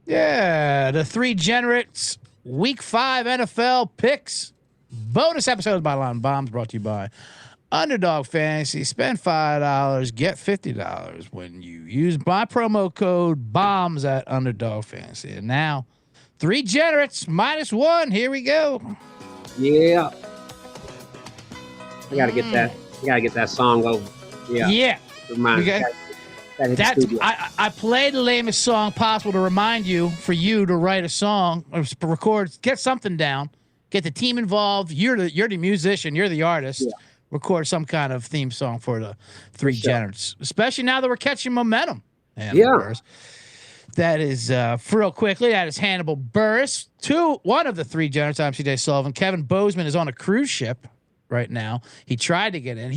Yeah, the Three Generates Week 5 NFL Picks bonus episode by Line Bombs brought to you by Underdog Fantasy. Spend $5, get $50 when you use my promo code BOMBS at Underdog Fantasy. And now, Three Generates -1. Here we go. Yeah. I gotta get that. I gotta get that song over. Yeah. Okay. I played the lamest song possible to remind you, for you to write a song or record, get something down, get the team involved. You're the musician, you're the artist. Yeah. Record some kind of theme song for the Three Generates, especially now that we're catching momentum. Yeah. That is for real quickly. That is Hannibal Burris. One of the Three Generates. I'm CJ Sullivan. Kevin Bozeman is on a cruise ship right now. He tried to get in.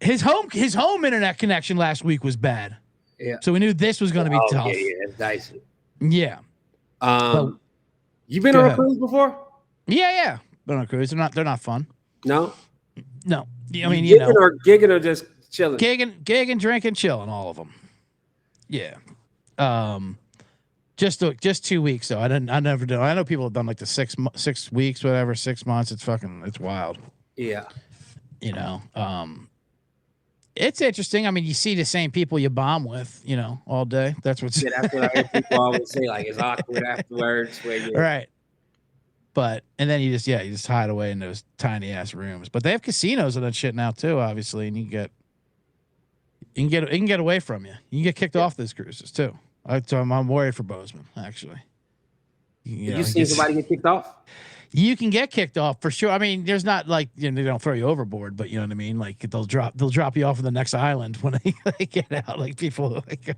His home internet connection last week was bad. Yeah. So we knew this was going to be tough. Yeah, it's dicey. Yeah. You been on a cruise before? Yeah. Been on a cruise. They're not fun. No. I mean, you know, or gigging or just chilling. Gigging, drinking, chilling, all of them. Yeah. Just 2 weeks though. I never did. I know people have done like the 6 weeks, whatever, 6 months. It's wild. Yeah. You know, it's interesting. I mean, you see the same people you bomb with, you know, all day. That's what I hear people always say. Like, it's awkward afterwards. Right. And then you just hide away in those tiny ass rooms. But they have casinos and that shit now too, obviously, and you can get away from you. You can get kicked off those cruises too. I'm worried for Bozeman, actually. You seen somebody get kicked off? You can get kicked off for sure. I mean, there's not like, you know, they don't throw you overboard, but you know what I mean? Like they'll drop you off on the next island when they get out. Like people like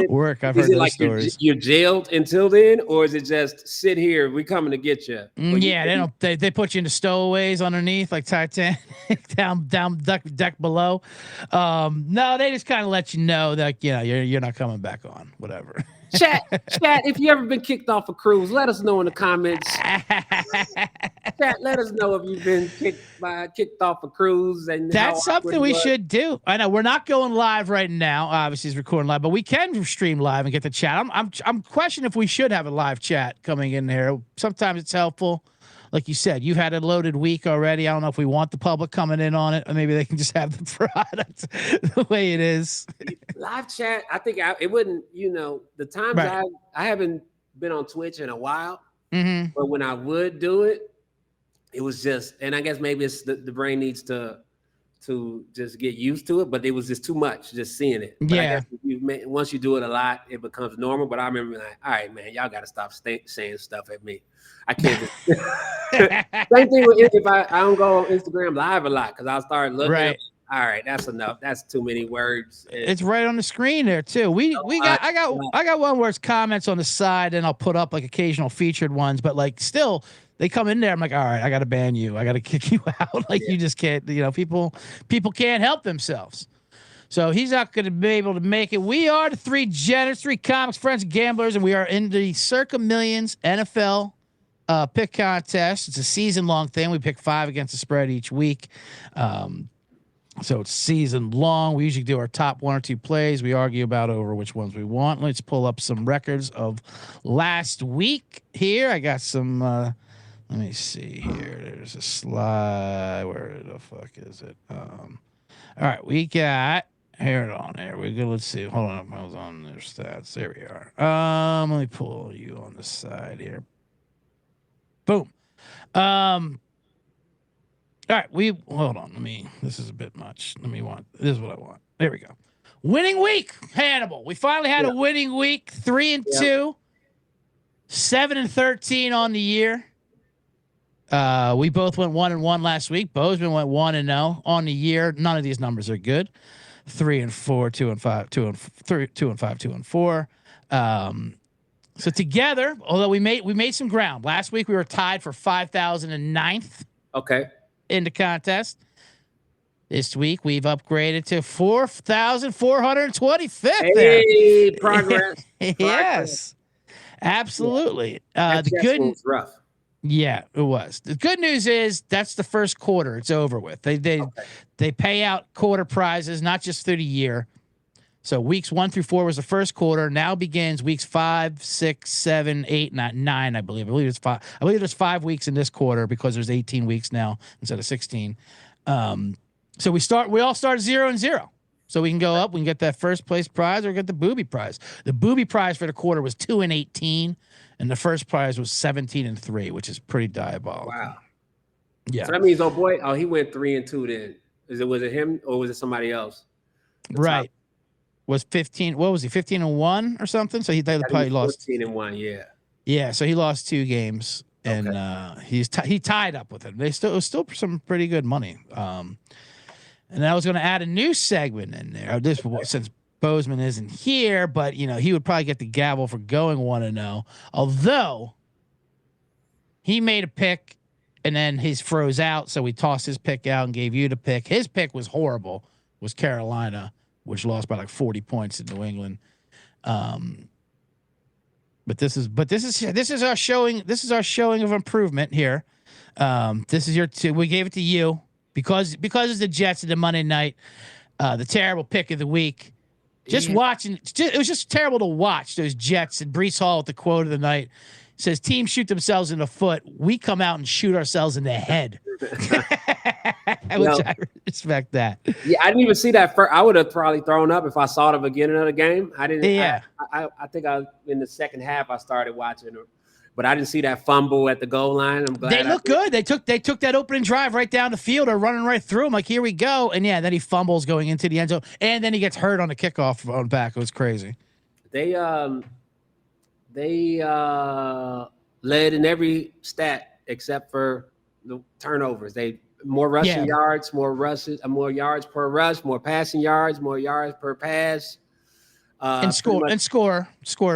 work. I've heard those stories. You're jailed until then, or is it just sit here? We coming to get you? Yeah, they put you into stowaways underneath, like Titanic, down deck below. No, they just kind of let you know that, you know, you're not coming back on, whatever. Chat, if you ever been kicked off a cruise, let us know in the comments. Chat, let us know if you've been kicked off a cruise. And that's something we should do. I know we're not going live right now. Obviously, it's recording live, but we can stream live and get the chat. I'm questioning if we should have a live chat coming in here. Sometimes it's helpful. Like you said, you've had a loaded week already. I don't know if we want the public coming in on it, or maybe they can just have the product the way it is. Live chat, I think it wouldn't, you know, the times I haven't been on Twitch in a while, but when I would do it, it was just, and I guess maybe it's the brain needs to just get used to it, but it was just too much just seeing it. But I guess once you do it a lot, it becomes normal. But I remember like, all right, man, y'all got to stop saying stuff at me. I can't. Same thing with if I don't go on Instagram live a lot because I'll start looking. Right. All right, that's enough. That's too many words. It's right on the screen there too. I got one where it's comments on the side, and I'll put up like occasional featured ones, but like still. They come in there. I'm like, all right, I got to ban you. I got to kick you out. Like you just can't, you know, people can't help themselves. So he's not going to be able to make it. We are the Three Generates, three comics, friends, and gamblers, and we are in the Circa Millions NFL pick contest. It's a season-long thing. We pick 5 against the spread each week. So it's season long. We usually do our top 1 or 2 plays. We argue about over which ones we want. Let's pull up some records of last week here. I got some. Let me see here. There's a slide. Where the fuck is it? All right, we got here on there. We go. Let's see. Hold on. I was on their stats. There we are. Let me pull you on the side here. Boom. All right. Hold on. This is a bit much. This is what I want. There we go. Winning week, Hannibal. We finally had a winning week. 3-2, 7-13 on the year. We both went 1-1 last week. Bozeman went 1-0 on the year. None of these numbers are good. 3-4, 2-5, 2-3, 2-5, 2-4. So together, although we made some ground. Last week we were tied for 5,009th. Okay. In the contest. This week we've upgraded to 4,425th. Hey, progress. Yes, absolutely. The good was rough. Yeah, it was. The good news is that's the first quarter. It's over with. They pay out quarter prizes, not just through the year. So weeks 1 through 4 was the first quarter. Now begins weeks 5, 6, 7, 8, 9. I believe it's 5. I believe there's 5 weeks in this quarter because there's 18 weeks now instead of 16. So we all start 0-0. So we can go up, we can get that first place prize or get the booby prize. The booby prize for the quarter was 2-18, and the first prize was 17-3, which is pretty diabolical. Wow. Yeah. So that means, he went 3-2 then. Was it him or was it somebody else? Right. Was 15. What was he? 15-1 or something? So they probably lost 15-1. Yeah. Yeah. So he lost 2 games, and he tied up with him. It was still some pretty good money. And I was going to add a new segment in there. Since Bozeman isn't here, but he would probably get the gavel for going 1-0. Although he made a pick, and then he's froze out, so we tossed his pick out and gave you the pick. His pick was horrible. Was Carolina, which lost by like 40 points in New England. But this is our showing. This is our showing of improvement here. This is your two. We gave it to you because it's the Jets in the Monday night. The terrible pick of the week. Watching, it was just terrible to watch those Jets and Breece Hall with the quote of the night. Says teams shoot themselves in the foot. We come out and shoot ourselves in the head. I respect that. Yeah, I didn't even see that first. I would have probably thrown up if I saw the beginning of the game. I didn't. Yeah. I think in the second half I started watching, but I didn't see that fumble at the goal line. I'm glad they look good. They took that opening drive right down the field, or running right through him. Like, here we go, and then he fumbles going into the end zone, and then he gets hurt on the kickoff on back. It was crazy. They led in every stat except for the turnovers. They more rushing yards, more yards per rush, more passing yards, more yards per pass. And score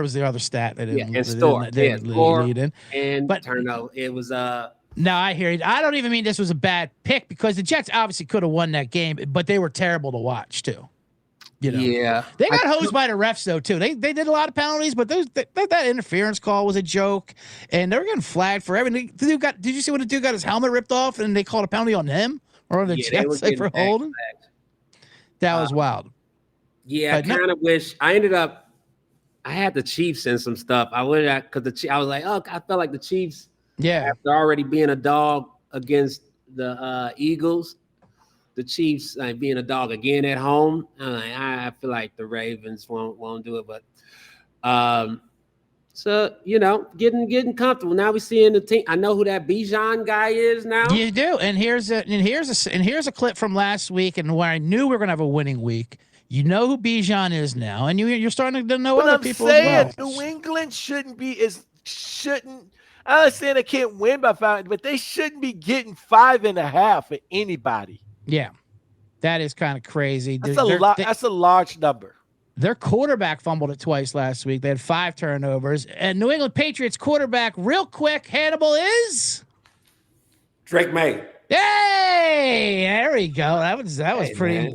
was the other stat. Score lead in. But turnover. It was No, I hear you. I don't even mean this was a bad pick, because the Jets obviously could have won that game, but they were terrible to watch too. Yeah, they got hosed by the refs though too. They did a lot of penalties, but that interference call was a joke, and they were getting flagged for everything. Did you see when the dude got his helmet ripped off and they called a penalty on him or on the Jets for holding? That was wild. Yeah, I kind of wish I had the Chiefs in some stuff. I would have, because I was like, I felt like the Chiefs, after already being a dog against the Eagles. The Chiefs being a dog again at home. I feel like the Ravens won't do it, but so getting comfortable. Now we seeing the team. I know who that Bijan guy is now. You do, and here's a clip from last week, and where I knew we were gonna have a winning week. You know who Bijan is now, and you're starting to know other people as well. New England shouldn't. I understand they can't win by 5, but they shouldn't be getting 5.5 for anybody. Yeah, that is kind of crazy. That's a large number. Their quarterback fumbled it twice last week. They had 5 turnovers. And New England Patriots quarterback, real quick, Hannibal, is Drake May. Hey, there we go. That was pretty.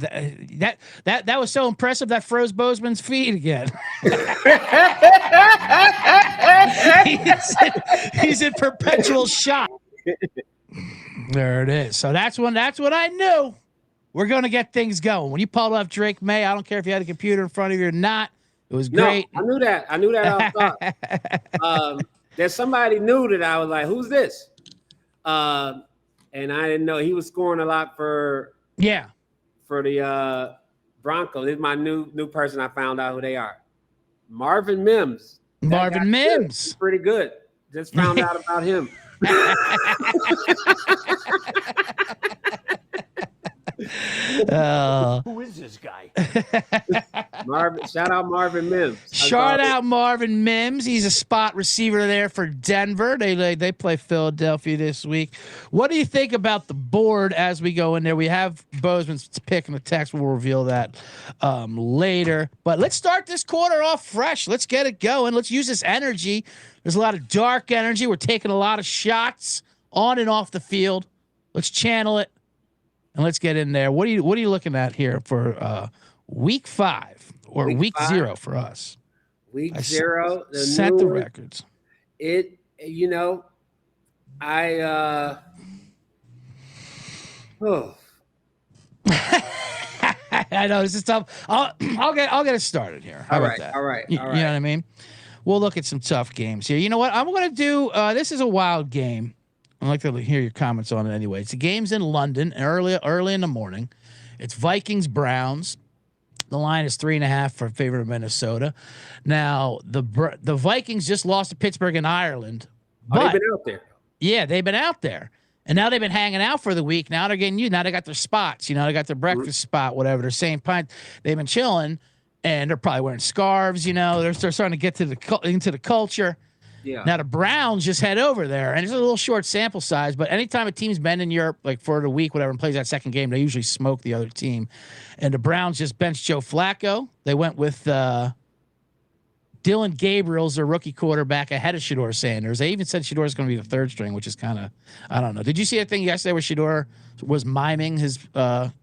That was so impressive that froze Bozeman's feet again. he's in perpetual shock. There it is. So that's what I knew. We're going to get things going. When you pulled up Drake May, I don't care if you had a computer in front of you or not. It was great. No, I knew that. There's somebody new that I was like, who's this? And I didn't know he was scoring a lot for the Broncos. This is my new person. I found out who they are. Marvin Mims. Marvin Mims. He's pretty good. Just found out about him. Who is this guy? Shout out Marvin Mims. Shout out Marvin Mims. He's a spot receiver there for Denver. They play Philadelphia this week. What do you think about the board as we go in there? We have Bozeman's pick in the text. We'll reveal that later. But let's start this quarter off fresh. Let's get it going. Let's use this energy. There's a lot of dark energy. We're taking a lot of shots on and off the field. Let's channel it. And let's get in there. What are you looking at here for week 5 or week 0 for us? Week 0. Set the records. I know this is tough. I'll get it started here. How about that? All right. You know what I mean? We'll look at some tough games here. You know what? I'm going to do. This is a wild game. I'd like to hear your comments on it anyway. It's the game's in London, early in the morning. It's Vikings Browns. The line is 3.5 for favor of Minnesota. Now the Vikings just lost to Pittsburgh in Ireland. They've been out there. Yeah, they've been out there. And now they've been hanging out for the week. Now they're getting Now they got their spots. They got their breakfast spot, whatever. They're saying pint. They've been chilling, and they're probably wearing scarves. They're starting to get into the culture. Yeah. Now the Browns just head over there, and it's a little short sample size. But anytime a team's been in Europe, like for the week, whatever, and plays that second game, they usually smoke the other team. And the Browns just benched Joe Flacco. They went with Dylan Gabriel's their rookie quarterback ahead of Shedeur Sanders. They even said Shedeur is going to be the third string, which is kind of, I don't know. Did you see that thing yesterday where Shedeur was miming his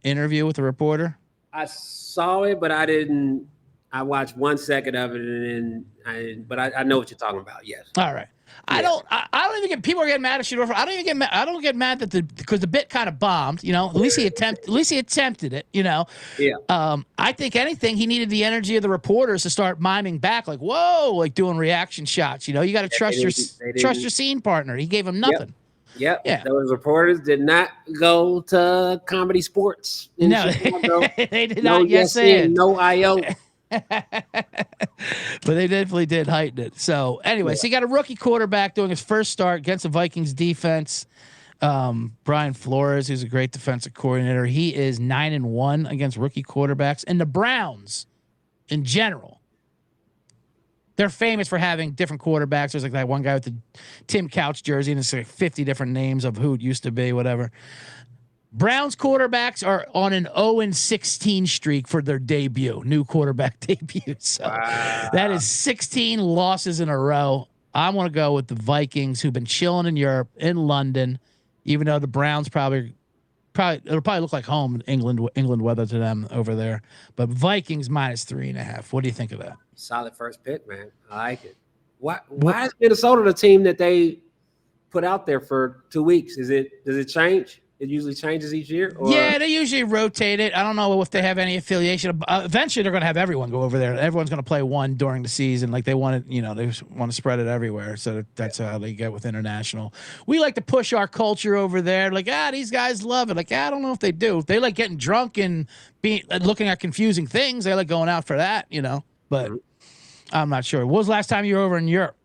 interview with the reporter? I saw it, but I didn't. I watched 1 second of it, and then I know what you're talking about. Yes. All right. Yeah. I don't even get people are getting mad at Shedeur. I don't even get mad. I don't get mad because the bit kind of bombed. At least he attempted it. Yeah. I think anything he needed the energy of the reporters to start miming back, like whoa, like doing reaction shots. You got to trust your scene partner. He gave him nothing. Yep. Yeah. Those reporters did not go to Comedy Sports. No, they did not. Yes, no IO. But they definitely did heighten it. So anyway, so you got a rookie quarterback doing his first start against the Vikings defense. Brian Flores, who's a great defensive coordinator. He is 9-1 against rookie quarterbacks. And the Browns in general, they're famous for having different quarterbacks. There's like that one guy with the Tim Couch jersey, and it's like 50 different names of who it used to be, whatever. Browns quarterbacks are on an 0-16 streak for their new quarterback debut. So that is 16 losses in a row. I want to go with the Vikings, who've been chilling in Europe, in London, even though the Browns it'll probably look like home England weather to them over there. But Vikings -3.5. What do you think of that? Solid first pick, man. I like it. Why is Minnesota the team that they put out there for 2 weeks? Does it change? It usually changes each year? Or? Yeah, they usually rotate it. I don't know if they have any affiliation. Eventually, they're going to have everyone go over there. Everyone's going to play one during the season. Like they want it, they want to spread it everywhere. So that's how they get with international. We like to push our culture over there. Like, these guys love it. Like, I don't know if they do. They like getting drunk and looking at confusing things. They like going out for that, But I'm not sure. What was the last time you were over in Europe?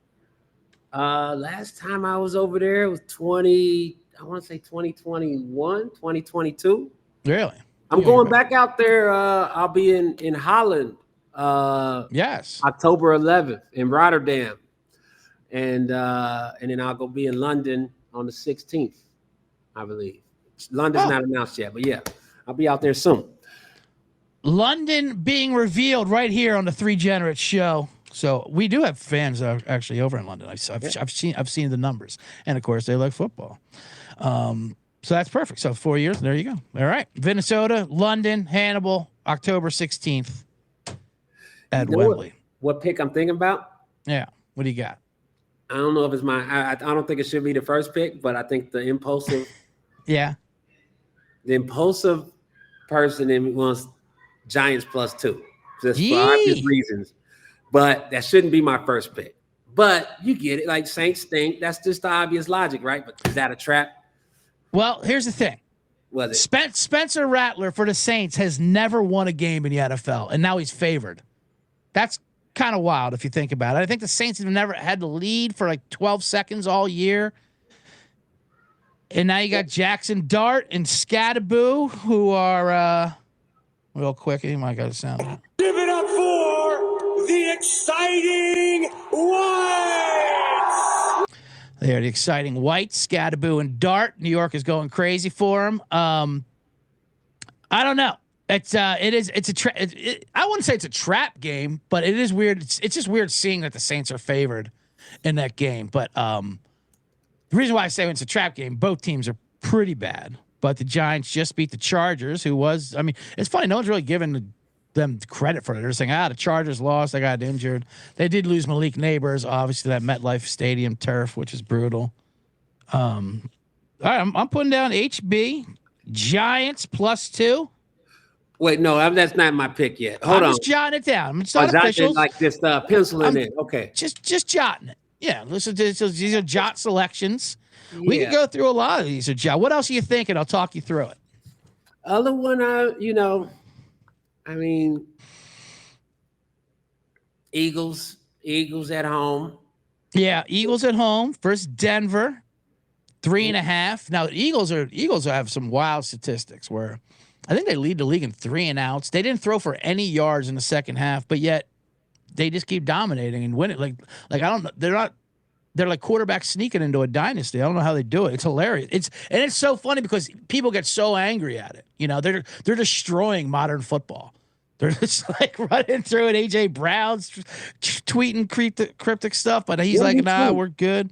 Last time I was over there was 2021, 2022. Really? I'm going back out there. I'll be in Holland. Yes. October 11th in Rotterdam. And then I'll go be in London on the 16th, I believe. London's not announced yet, but yeah, I'll be out there soon. London being revealed right here on the Three Generates show. So we do have fans actually over in London. I've seen the numbers, and of course they like football. So that's perfect. So 4 years. There you go. All right, Minnesota, London, Hannibal, October 16th at Wembley. What pick I'm thinking about? Yeah. What do you got? I don't know if it's I don't think it should be the first pick, but I think the impulsive. Yeah. The impulsive person wants Giants +2, just for obvious reasons. But that shouldn't be my first pick. But you get it. Like Saints stink. That's just the obvious logic, right? But is that a trap? Well, here's the thing. Was it? Spencer Rattler for the Saints has never won a game in the NFL, and now he's favored. That's kind of wild if you think about it. I think the Saints have never had the lead for like 12 seconds all year. And now you got Jackson Dart and Scadaboo, who are real quick. You might got to sound. Give it up for the exciting Whites. They are the exciting Whites, Scadaboo and Dart. New York is going crazy for them. I don't know. I wouldn't say it's a trap game, but it is weird. It's just weird seeing that the Saints are favored in that game. But the reason why I say it's a trap game, both teams are pretty bad. But the Giants just beat the Chargers, it's funny. No one's really giving them credit for it. They're saying, the Chargers lost. They got injured. They did lose Malik Neighbors, obviously, that MetLife Stadium turf, which is brutal. All right, I'm putting down HB, Giants +2. Wait, no, that's not my pick yet. Hold on. Just jotting it down. It's not official. Like this penciling it. Okay. Just jotting it. Yeah. Listen to this. These are jot selections. Yeah. We can go through a lot of these. What else are you thinking? I'll talk you through it. Other one, Eagles at home. Yeah, Eagles at home versus Denver, 3.5. Now Eagles have some wild statistics where I think they lead the league in 3-and-outs. They didn't throw for any yards in the second half, but yet they just keep dominating and winning. Like I don't know, they're like quarterbacks sneaking into a dynasty. I don't know how they do it. It's hilarious. It's so funny because people get so angry at it. They're destroying modern football. They're just like running through it. AJ Brown's tweeting cryptic stuff, but he's like, nah, we're good.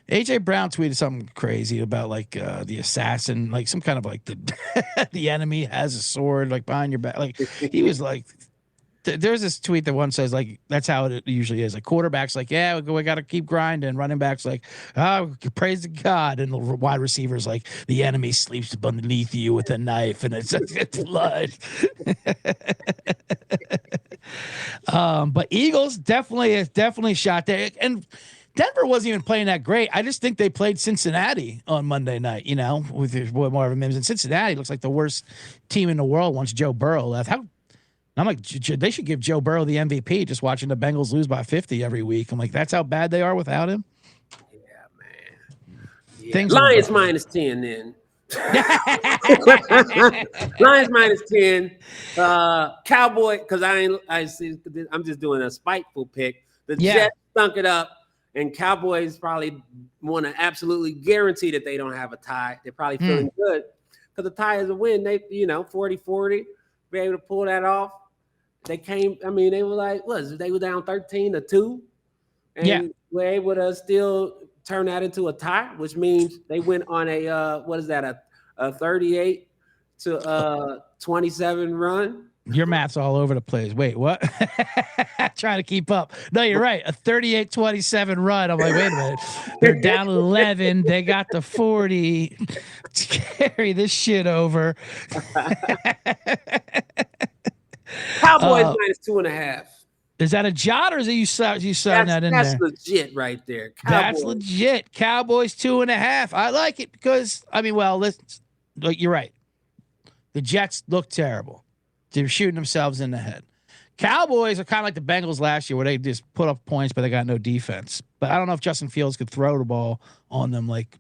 AJ Brown tweeted something crazy about like the assassin, like some kind of like the enemy has a sword like behind your back. Like he was like, there's this tweet that one says like that's how it usually is. Like quarterbacks like, yeah, we got to keep grinding. Running backs like, oh, praise to God, and the wide receivers like the enemy sleeps beneath you with a knife, and it's blood. But Eagles definitely shot there, and Denver wasn't even playing that great. I just think they played Cincinnati on Monday night, with Marvin Mims. And Cincinnati looks like the worst team in the world once Joe Burrow left. I'm like, they should give Joe Burrow the MVP just watching the Bengals lose by 50 every week. I'm like, that's how bad they are without him? Yeah, man. Yeah. Lions minus 10 then. Lions minus 10. Cowboy, because I'm just doing a spiteful pick. The Jets stunk it up, and Cowboys probably want to absolutely guarantee that they don't have a tie. They're probably feeling good because the tie is a win. They, 40-40, be able to pull that off. They came, they were like, they were down 13-2, and were able to still turn that into a tie, which means they went on a a 38-27 run. Your math's all over the place. Wait, what? Trying to keep up. No, you're right. A 38-27 run. I'm like, wait a minute. They're down 11. They got the 40. Carry this shit over. Cowboys minus 2.5. Is that a jot or is it you saw that in there? That's legit right there. Cowboys. That's legit. Cowboys 2.5. I like it because listen, you're right. The Jets look terrible. They're shooting themselves in the head. Cowboys are kind of like the Bengals last year where they just put up points, but they got no defense. But I don't know if Justin Fields could throw the ball on them like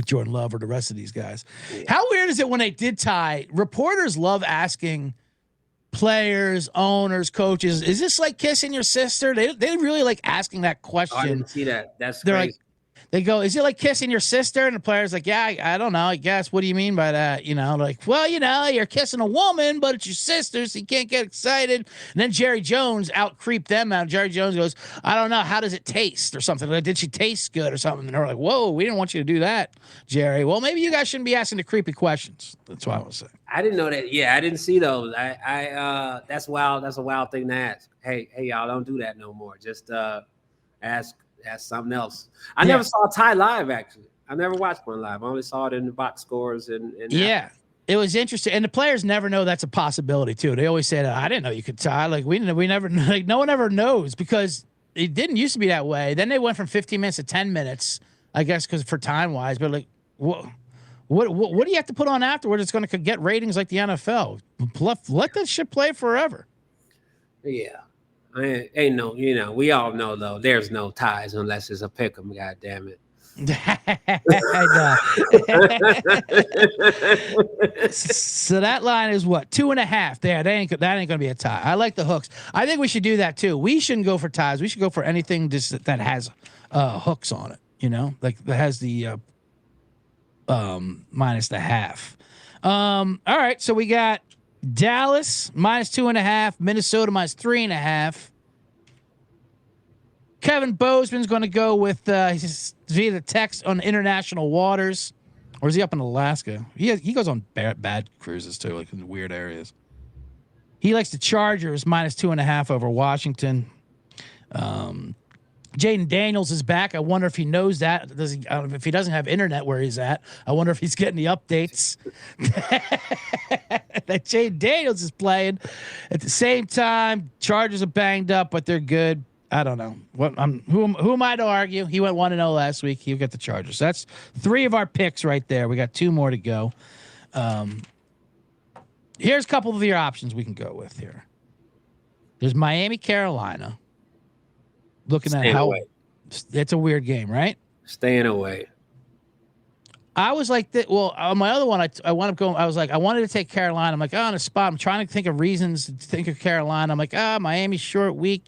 Jordan Love or the rest of these guys. Yeah. How weird is it when they did tie? Reporters love asking players, owners, coaches, is this like kissing your sister? They really like asking that question. I didn't see that. That's They're crazy. Like, they go, is it like kissing your sister? And the player's like, yeah, I don't know. I guess. What do you mean by that? Like, well, you're kissing a woman, but it's your sister, so you can't get excited. And then Jerry Jones creeped them out. Jerry Jones goes, I don't know. How does it taste or something? Like, did she taste good or something? And they're like, whoa, we didn't want you to do that, Jerry. Well, maybe you guys shouldn't be asking the creepy questions. That's what I was saying. I didn't know that. Yeah, I didn't see those. That's wild. That's a wild thing to ask. Hey, y'all, don't do that no more. Just ask something else. I never saw a tie live, actually. I never watched one live. I only saw it in the box scores and it was interesting. And the players never know that's a possibility too. They always say that I didn't know you could tie. Like we never, like no one ever knows because it didn't used to be that way. Then they went from 15 minutes to 10 minutes, I guess, because for time wise. But like, what do you have to put on afterwards? It's going to get ratings like the NFL. Let that shit play forever. Yeah. Ain't no, we all know though. There's no ties unless it's a pick 'em. God damn it. So that line is what 2.5. There, that ain't gonna be a tie. I like the hooks. I think we should do that too. We shouldn't go for ties. We should go for anything that has hooks on it. Like that has the minus the half. All right, so we got Dallas minus 2.5, Minnesota minus 3.5. Kevin Bozeman's going to go with via the text on international waters, or is he up in Alaska? He goes on bad cruises too, like in weird areas. He likes the Chargers minus 2.5 over Washington. Jaden Daniels is back. I wonder if he knows that. If he doesn't have internet where he's at, I wonder if he's getting the updates. that Jay Daniels is playing. At the same time, Chargers are banged up, but they're good. I don't know. Who am I to argue? He went 1-0 last week. He'll get the Chargers. That's 3 of our picks right there. We got 2 more to go. Here's a couple of your options we can go with here. There's Miami, Carolina. Looking at how it's a weird game, right? Staying away. I was like that. Well, on my other one, I wound up going. I was like, I wanted to take Carolina. I'm like, on a spot. I'm trying to think of reasons to think of Carolina. I'm like, Miami's short week,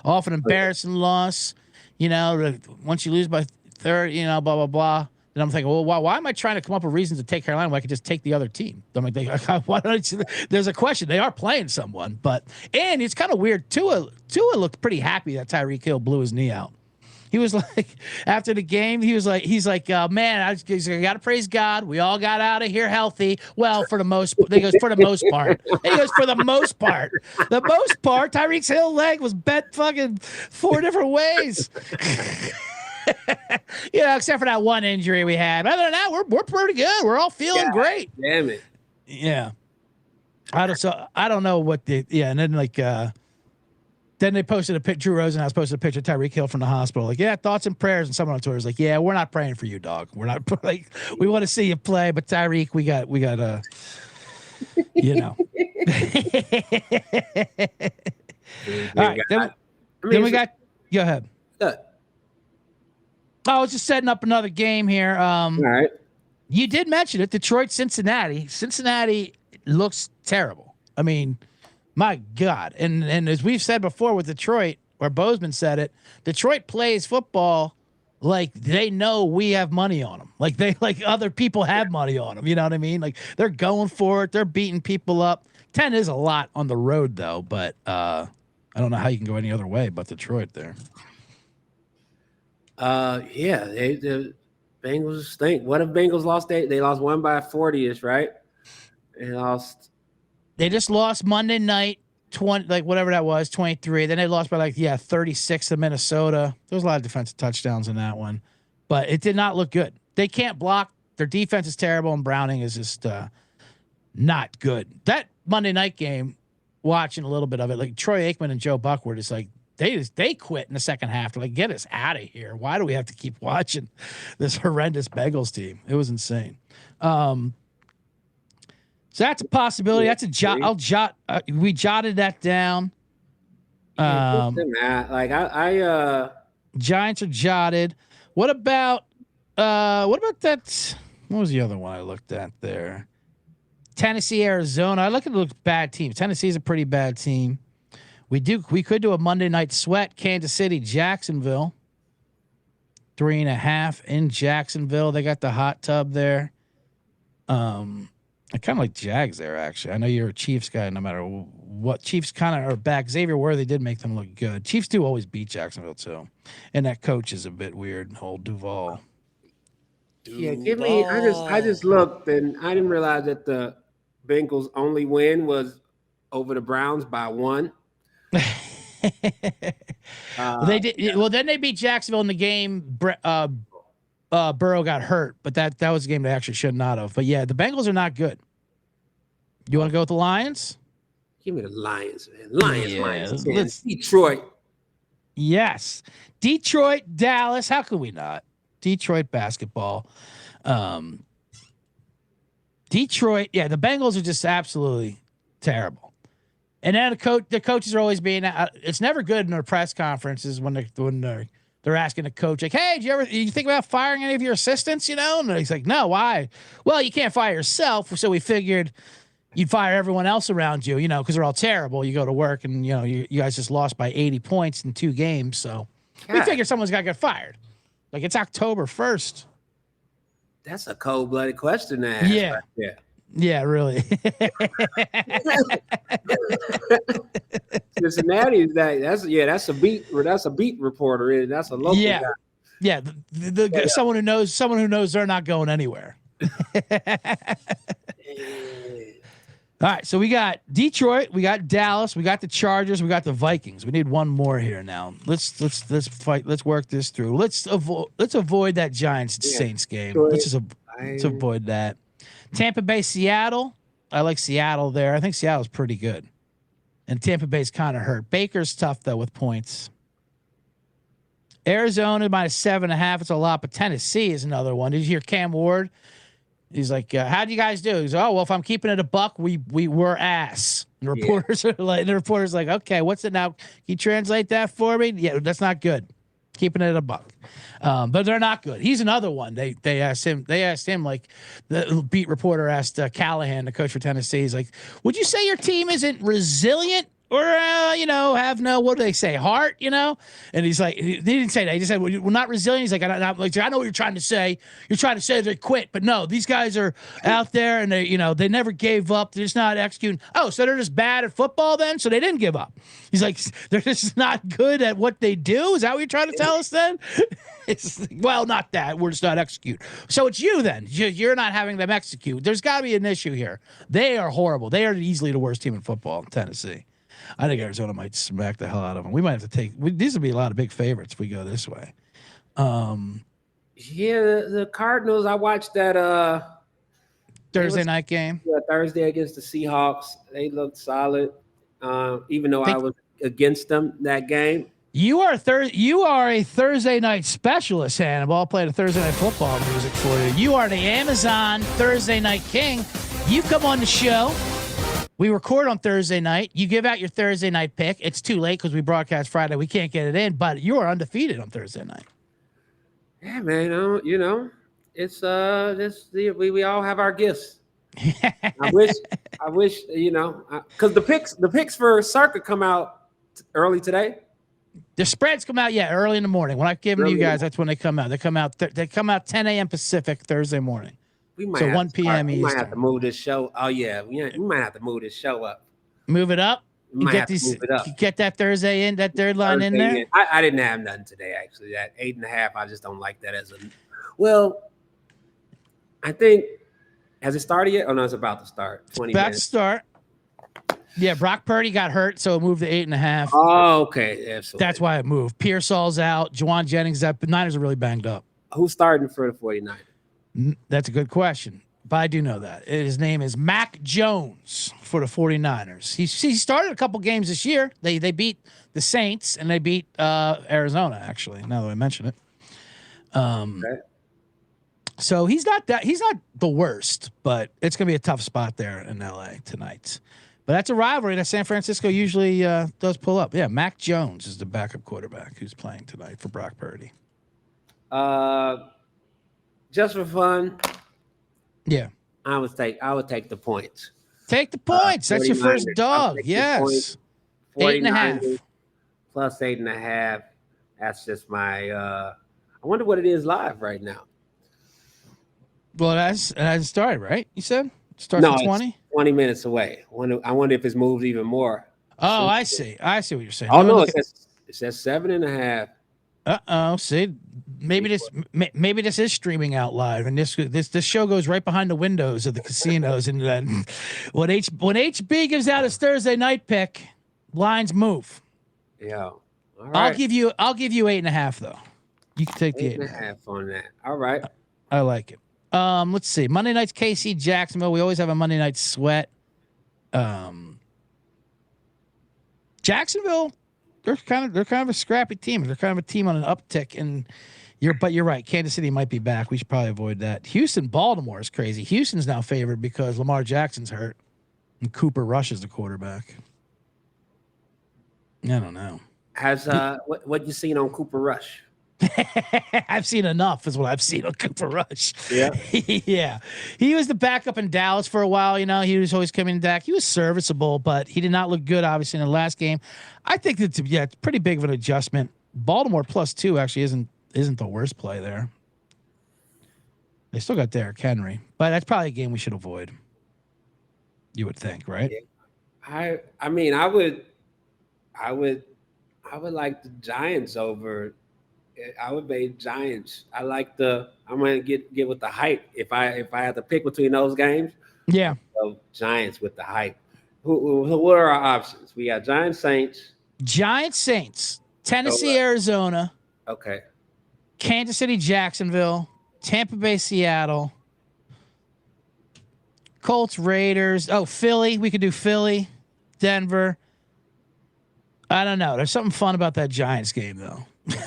off an embarrassing loss, once you lose by 30, blah blah blah. Then I'm thinking, well, why am I trying to come up with reasons to take Carolina when I could just take the other team? I'm like, why don't there's a question. They are playing someone, and it's kind of weird. Tua looked pretty happy that Tyreek Hill blew his knee out. He was like, after the game, he's like, man, I got to praise God. We all got out of here healthy. Well, for the most part. He goes, for the most part. The most part, Tyreek Hill's leg was bent fucking 4 different ways. Except for that one injury we had. Other than that, we're pretty good. We're all feeling great. Damn it. Yeah. I don't know what and then then they posted a picture. Drew Rosenhaus posted a picture of Tyreek Hill from the hospital. Like, yeah, thoughts and prayers. And someone on Twitter was like, yeah, we're not praying for you, dog. We're not we want to see you play, but Tyreek, we got All right. Then we got. Go ahead. I was just setting up another game here. All right. You did mention it, Detroit, Cincinnati. Cincinnati looks terrible. I mean, my God. And as we've said before with Detroit, or Bozeman said it, Detroit plays football like they know we have money on them. Like other people have money on them. You know what I mean? Like they're going for it. They're beating people up. 10 is a lot on the road though, but I don't know how you can go any other way but Detroit there. The Bengals stink. What if Bengals lost? They lost 1 by 40ish, right? They just lost Monday night, 20, like whatever that was, 23. Then they lost by 36 to Minnesota. There was a lot of defensive touchdowns in that one, but it did not look good. They can't block. Their defense is terrible, and Browning is just not good. That Monday night game, watching a little bit of it, like Troy Aikman and Joe Buck were just like, they quit in the second half. They're like, get us out of here. Why do we have to keep watching this horrendous Bengals team? It was insane. So that's a possibility. That's a jot. We jotted that down. Giants are jotted. What about that? What was the other one I looked at there? Tennessee, Arizona. I look at the bad teams. Tennessee's a pretty bad team. We could do a Monday night sweat. Kansas City, Jacksonville. 3.5 in Jacksonville. They got the hot tub there. I kind of like Jags there, actually. I know you're a Chiefs guy no matter what. Chiefs kind of are back. Xavier Worthy did make them look good. Chiefs do always beat Jacksonville, too. And that coach is a bit weird, old Duval. Yeah, give me. I just looked and I didn't realize that the Bengals' only win was over the Browns by 1. They did well. Then they beat Jacksonville in the game. Burrow got hurt, but that was a game they actually should not have. But yeah, the Bengals are not good. You want to go with the Lions? Give me the Lions, man. Lions. Detroit. Yes, Detroit, Dallas. How could we not? Detroit basketball. Detroit. Yeah, the Bengals are just absolutely terrible. And then the coaches are always being. It's never good in their press conferences when they're asking the coach, like, "Hey, did you think about firing any of your assistants?" And he's like, "No, why?" Well, you can't fire yourself, so we figured you'd fire everyone else around you, because they're all terrible. You go to work and you guys just lost by 80 points in 2 games, so we figured someone's got to get fired. Like it's October 1st. That's a cold-blooded question to ask. Yeah. Right? Yeah. Yeah, really. Cincinnati is that's a beat reporter. That's a local guy. Yeah, someone who knows they're not going anywhere. All right, so we got Detroit, we got Dallas, we got the Chargers, we got the Vikings. We need one more here now. Let's fight. Let's work this through. Let's avoid that Giants Saints game. Let's avoid that. Tampa Bay, Seattle. I like Seattle there. I think Seattle's pretty good. And Tampa Bay's kind of hurt. Baker's tough, though, with points. Arizona -7.5. It's a lot, but Tennessee is another one. Did you hear Cam Ward? He's like, how do you guys do? He's, oh, well, if I'm keeping it a buck, we're ass. And the reporters are like, okay, what's it now? Can you translate that for me? Yeah, that's not good. Keeping it a buck. But they're not good. He's another one. They asked him like the beat reporter asked Callahan, the coach for Tennessee. He's like, would you say your team isn't resilient or have no, what do they say, heart, And he's like, he didn't say that. He just said, well, we're not resilient. He's like, I know what you're trying to say. You're trying to say they quit, but no, these guys are out there and they never gave up. They're just not executing. Oh, so they're just bad at football then? So they didn't give up. He's like, they're just not good at what they do. Is that what you're trying to tell us then? Well, not that. We're just not execute. So it's you then. You're not having them execute. There's got to be an issue here. They are horrible. They are easily the worst team in football in Tennessee. I think Arizona might smack the hell out of them. We might have to take. These will be a lot of big favorites if we go this way. The Cardinals. I watched that Thursday night game. Yeah, Thursday against the Seahawks. They looked solid, even though I was against them that game. You are a Thursday night specialist, Hannibal. I'll play the Thursday night football music for you. You are the Amazon Thursday night king. You come on the show. We record on Thursday night. You give out your Thursday night pick. It's too late because we broadcast Friday. We can't get it in, but you are undefeated on Thursday night. Yeah, man. It's we all have our gifts. I wish, because the picks for Circa come out early today. The spreads come out early in the morning. When I give them to you guys, that's when they come out. They come out 10 a.m. Pacific Thursday morning. We might 1 p.m. Eastern. We might have to move this show. Oh yeah, we might have to move this show up. Move it up. We might have to move it up. Get that Thursday in, that third line in there. I didn't have nothing today actually. That 8.5, I just don't like that as a. Well, I think has it started yet? Oh no, it's about to start. 20 about minutes. to start. Yeah, Brock Purdy got hurt, so it moved to 8.5. Oh, okay, absolutely. That's why it moved. Pearsall's out. Juwan Jennings out. The Niners are really banged up. Who's starting for the 49ers? That's a good question, but I do know that. His name is Mac Jones for the 49ers. He started a couple games this year. They beat the Saints, and they beat Arizona, actually, now that I mention it. Okay. So he's not the worst, but it's going to be a tough spot there in L.A. tonight. But that's a rivalry that San Francisco usually does pull up. Yeah, Mac Jones is the backup quarterback who's playing tonight for Brock Purdy. Just for fun. Yeah. I would take the points. Take the points. That's your first dog. Yes. 8.5. Plus 8.5. That's just my I wonder what it is live right now. Well, it hasn't started, right? You said? It starts at 20? 20 minutes away. I wonder if it's moved even more. Oh, I see. I see what you're saying. Oh, no, it says 7.5. Uh-oh. See, maybe this is streaming out live, and this show goes right behind the windows of the casinos. And then when HB gives out his Thursday night pick, lines move. Yeah. All right. I'll give you 8.5 though. You can take the 8.5 on that. All right. I like it. Let's see. Monday night's KC Jacksonville. We always have a Monday night sweat. Jacksonville, they're kind of a scrappy team. They're kind of a team on an uptick, and you're right. Kansas City might be back. We should probably avoid that. Houston, Baltimore is crazy. Houston's now favored because Lamar Jackson's hurt and Cooper Rush is the quarterback. I don't know. Has what you seen on Cooper Rush? I've seen enough is what I've seen on Cooper Rush. Yeah. Yeah. He was the backup in Dallas for a while. He was always coming back. He was serviceable, but he did not look good, obviously, in the last game. I think it's pretty big of an adjustment. Baltimore +2 actually isn't the worst play there. They still got Derrick Henry, but that's probably a game we should avoid. You would think, right? Yeah. I mean, I would like the Giants over. I would bet Giants. I'm going to get with the hype. If I had to pick between those games, yeah. So Giants with the hype. What are our options? We got Giants, Saints, Tennessee, Arizona. Okay. Kansas City, Jacksonville, Tampa Bay, Seattle, Colts, Raiders. Oh, Philly. We could do Philly, Denver. I don't know. There's something fun about that Giants game, though.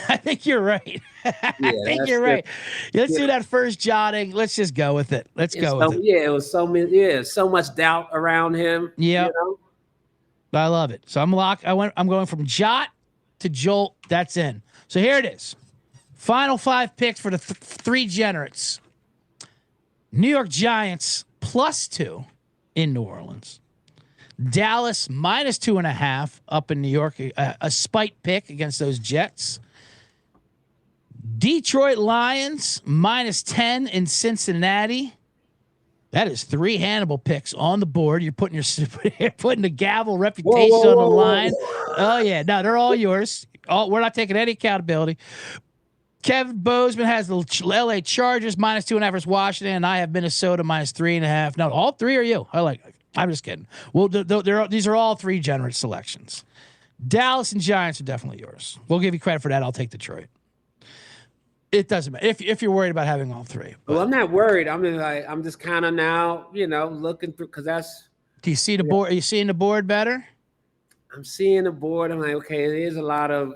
I think you're right. I think you're right. Let's do that first jotting. Let's just go with it. Let's go with it. Yeah, it was so many. Yeah, so much doubt around him. Yeah, you know? I love it. So I'm locked. I'm going from jot to jolt. That's in. So here it is. Final 5 picks for the three generates. New York Giants +2 in New Orleans. Dallas -2.5 up in New York. A spite pick against those Jets. Detroit Lions -10 in Cincinnati. That is 3 Hannibal picks on the board. You're putting the Gamble reputation on the line. Oh yeah, no, they're all yours. We're not taking any accountability. Kevin Bozeman has the LA Chargers -2.5 versus Washington, and I have Minnesota -3.5. No, all 3 are you. I'm just kidding. Well, these are all 3 generous selections. Dallas and Giants are definitely yours. We'll give you credit for that. I'll take Detroit. It doesn't matter if you're worried about having all 3. Well, I'm not worried. I mean, I'm just kind of now, looking through because that's. Do you see the board? Are you seeing the board better? I'm seeing the board. I'm like, okay, it is a lot of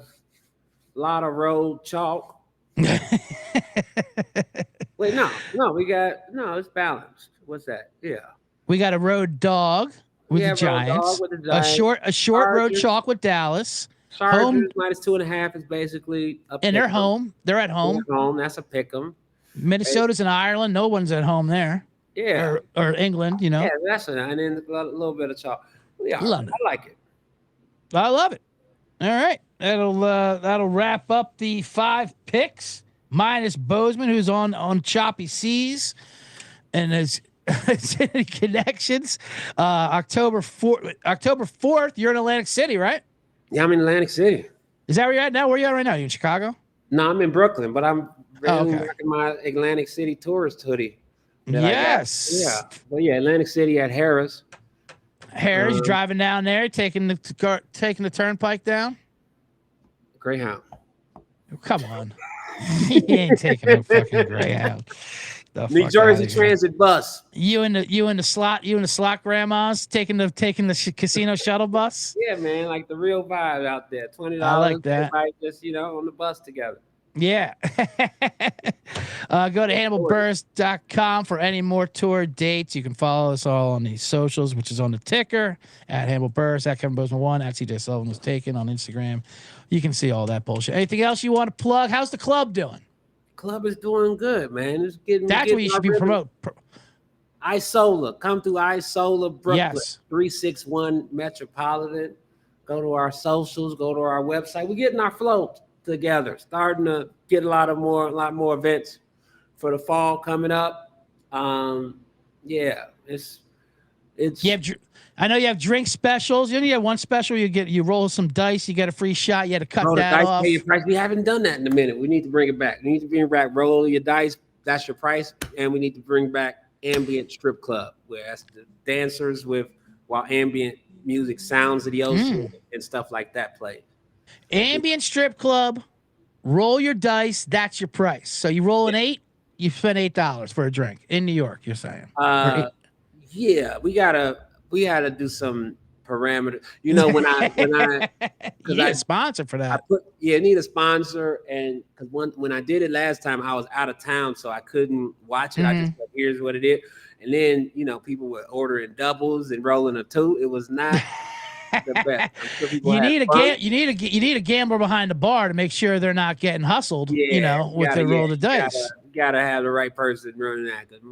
road chalk. Wait, no, it's balanced. What's that? Yeah. We got a road dog with the Giants. A short Chargers. Road chalk with Dallas. Chargers -2.5 is basically a and they're home. They're at home. They're home. That's a pick 'em. Minnesota's in Ireland. No one's at home there. Yeah. Or England, Yeah, that's and then a little bit of chalk. Yeah, London. I like it. I love it. All right. That'll wrap up the 5 picks minus Bozeman, who's on choppy seas and has any connections. October 4th, you're in Atlantic City, right? Yeah, I'm in Atlantic City. Is that where you're at now? Where are you at right now? You in Chicago? No, I'm in Brooklyn, but I'm rocking my Atlantic City tourist hoodie. Yes. Yeah. Well, yeah, Atlantic City at Harris. Harris driving down there, taking the turnpike down. Greyhound. Come on. He ain't taking a fucking Greyhound. New Jersey Transit bus. You and the slot grandmas taking the casino shuttle bus. Yeah, man, like the real vibe out there. $20. I like that. Everybody just on the bus together. Yeah. Go to HannibalBurris.com for any more tour dates. You can follow us all on the socials, which is on the ticker at Hannibal Burris, at Kevin Bozeman 1, at CJ Sullivan was taken on Instagram. You can see all that bullshit. Anything else you want to plug? How's the club doing? Club is doing good, man. It's getting. That's what you should be promoting. Isola, come through Isola, Brooklyn, yes. 361 Metropolitan. Go to our socials. Go to our website. We're getting our float together. Starting to get a lot more events for the fall coming up. Yeah, it's. I know you have drink specials. You have one special. You roll some dice. You get a free shot. You had to cut that off. Pay your price. We haven't done that in a minute. We need to bring it back. We need to bring back roll your dice. That's your price. And we need to bring back ambient strip club, where that's the dancers while ambient music, sounds of the ocean and stuff like that play. Ambient strip club. Roll your dice. That's your price. So you roll an 8. You spend $8 for a drink in New York. You're saying? Yeah, we gotta do some parameters. When I you need a sponsor for that. Need a sponsor, and because when I did it last time, I was out of town, so I couldn't watch it. I just said, here's what it is, and then people were ordering doubles and rolling a 2. It was not the best. Sure you need a gambler behind the bar to make sure they're not getting hustled. With the roll the dice. Gotta have the right person running that, because they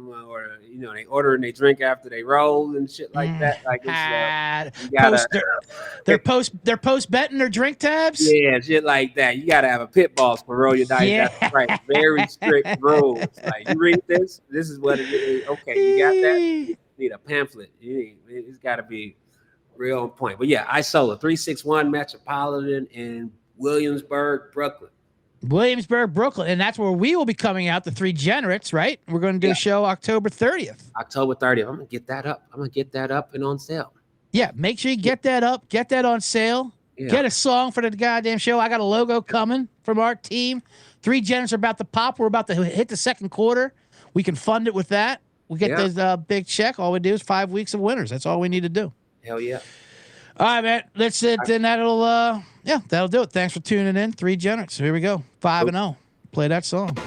order and they drink after they roll and shit like that. Like they're post betting their drink tabs. Yeah, shit like that. You gotta have a pit boss for roll your dice. Yeah. That's right. Very strict rules. Like, you read this is what it is. Okay, you got that. You need a pamphlet. It's got to be real on point. But yeah, Isola 361 Metropolitan in Williamsburg, Brooklyn. And that's where we will be coming out, the 3 generates, right? We're going to do a show October 30th. October 30th. I'm going to get that up. And on sale. Yeah, make sure you get that up. Get that on sale. Yeah. Get a song for the goddamn show. I got a logo coming from our team. 3 generates are about to pop. We're about to hit the second quarter. We can fund it with that. We get this big check. All we do is 5 weeks of winners. That's all we need to do. Hell yeah. All right, man. That's it. Then that'll do it. Thanks for tuning in. 3 Generates. Here we go. 5-0. Play that song.